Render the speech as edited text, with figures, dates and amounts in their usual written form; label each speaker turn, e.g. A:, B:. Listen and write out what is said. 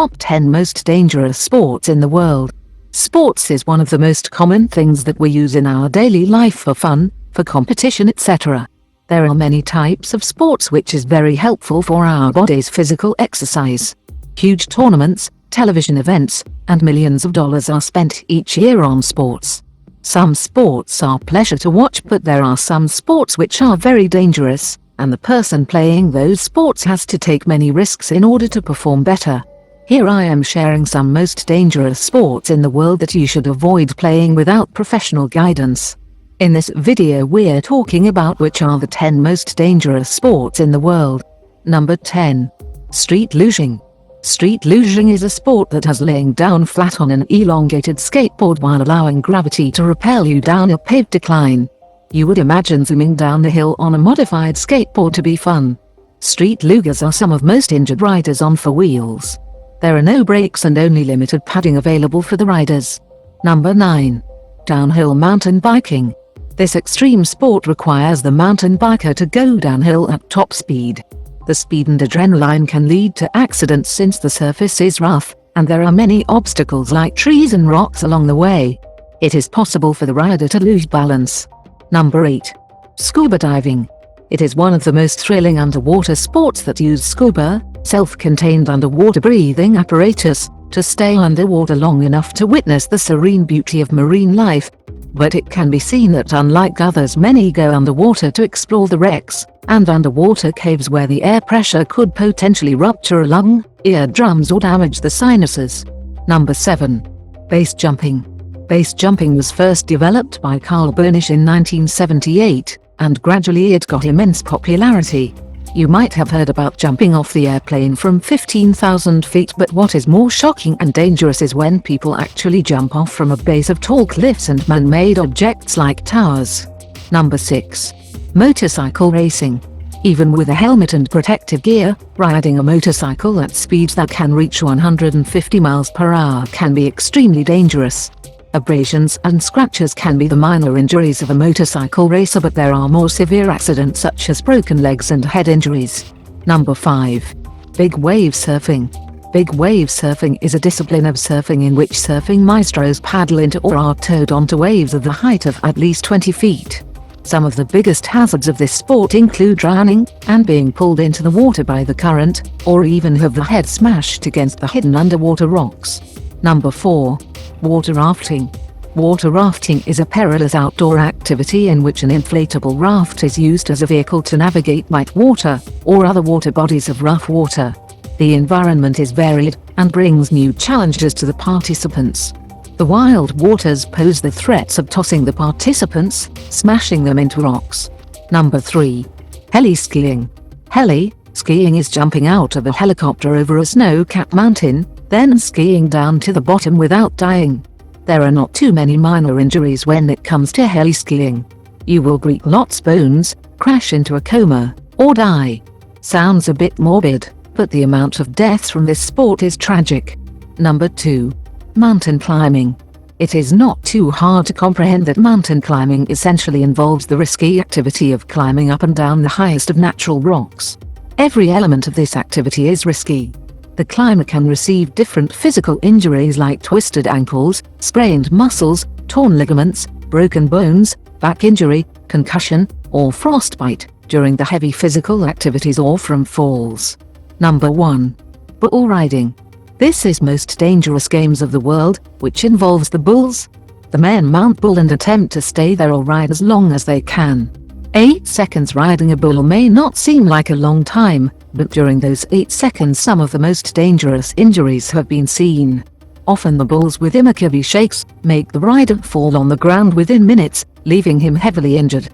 A: top 10 most dangerous sports in the world. Sports is one of the most common things that we use in our daily life for fun, for competition, etc. There are many types of sports which is very helpful for our body's physical exercise. Huge tournaments, television events, and millions of dollars are spent each year on sports. Some sports are pleasure to watch, but there are some sports which are very dangerous, and the person playing those sports has to take many risks in order to perform better. Here I am sharing some most dangerous sports in the world that you should avoid playing without professional guidance. In this video we're talking about which are the 10 most dangerous sports in the world. Number 10. Street Luging. Street luging is a sport that has laying down flat on an elongated skateboard while allowing gravity to repel you down a paved decline. You would imagine zooming down the hill on a modified skateboard to be fun. Street lugers are some of most injured riders on four wheels. There are no brakes and only limited padding available for the riders. Number 9. Downhill mountain biking. This extreme sport requires the mountain biker to go downhill at top speed. The speed and adrenaline can lead to accidents since the surface is rough, and there are many obstacles like trees and rocks along the way. It is possible for the rider to lose balance. Number 8. Scuba diving. It is one of the most thrilling underwater sports that use scuba, self-contained underwater breathing apparatus, to stay underwater long enough to witness the serene beauty of marine life. But it can be seen that unlike others, many go underwater to explore the wrecks and underwater caves where the air pressure could potentially rupture a lung, eardrums, or damage the sinuses. Number 7. Base jumping. Base jumping was first developed by Carl Bernish in 1978, and gradually it got immense popularity. You might have heard about jumping off the airplane from 15,000 feet, but what is more shocking and dangerous is when people actually jump off from a base of tall cliffs and man-made objects like towers. Number 6. Motorcycle racing. Even with a helmet and protective gear, riding a motorcycle at speeds that can reach 150 miles per hour can be extremely dangerous. Abrasions and scratches can be the minor injuries of a motorcycle racer, but there are more severe accidents such as broken legs and head injuries. Number 5. Big wave surfing. Big wave surfing is a discipline of surfing in which surfing maestros paddle into or are towed onto waves of the height of at least 20 feet. Some of the biggest hazards of this sport include drowning, and being pulled into the water by the current, or even have the head smashed against the hidden underwater rocks. Number 4. Water rafting. Water rafting is a perilous outdoor activity in which an inflatable raft is used as a vehicle to navigate white water, or other water bodies of rough water. The environment is varied, and brings new challenges to the participants. The wild waters pose the threats of tossing the participants, smashing them into rocks. Number 3. Heli skiing. Heli skiing is jumping out of a helicopter over a snow-capped mountain, then skiing down to the bottom without dying. There are not too many minor injuries when it comes to heli skiing. You will break lots bones, crash into a coma, or die. Sounds a bit morbid, but the amount of deaths from this sport is tragic. Number 2. Mountain climbing. It is not too hard to comprehend that mountain climbing essentially involves the risky activity of climbing up and down the highest of natural rocks. Every element of this activity is risky. The climber can receive different physical injuries like twisted ankles, sprained muscles, torn ligaments, broken bones, back injury, concussion, or frostbite during the heavy physical activities or from falls. Number 1. Bull riding. This is most dangerous games of the world, which involves the bulls. The men mount bull and attempt to stay there or ride as long as they can. 8 seconds riding a bull may not seem like a long time, but during those 8 seconds some of the most dangerous injuries have been seen. Often the bulls with immokabi shakes make the rider fall on the ground within minutes, leaving him heavily injured.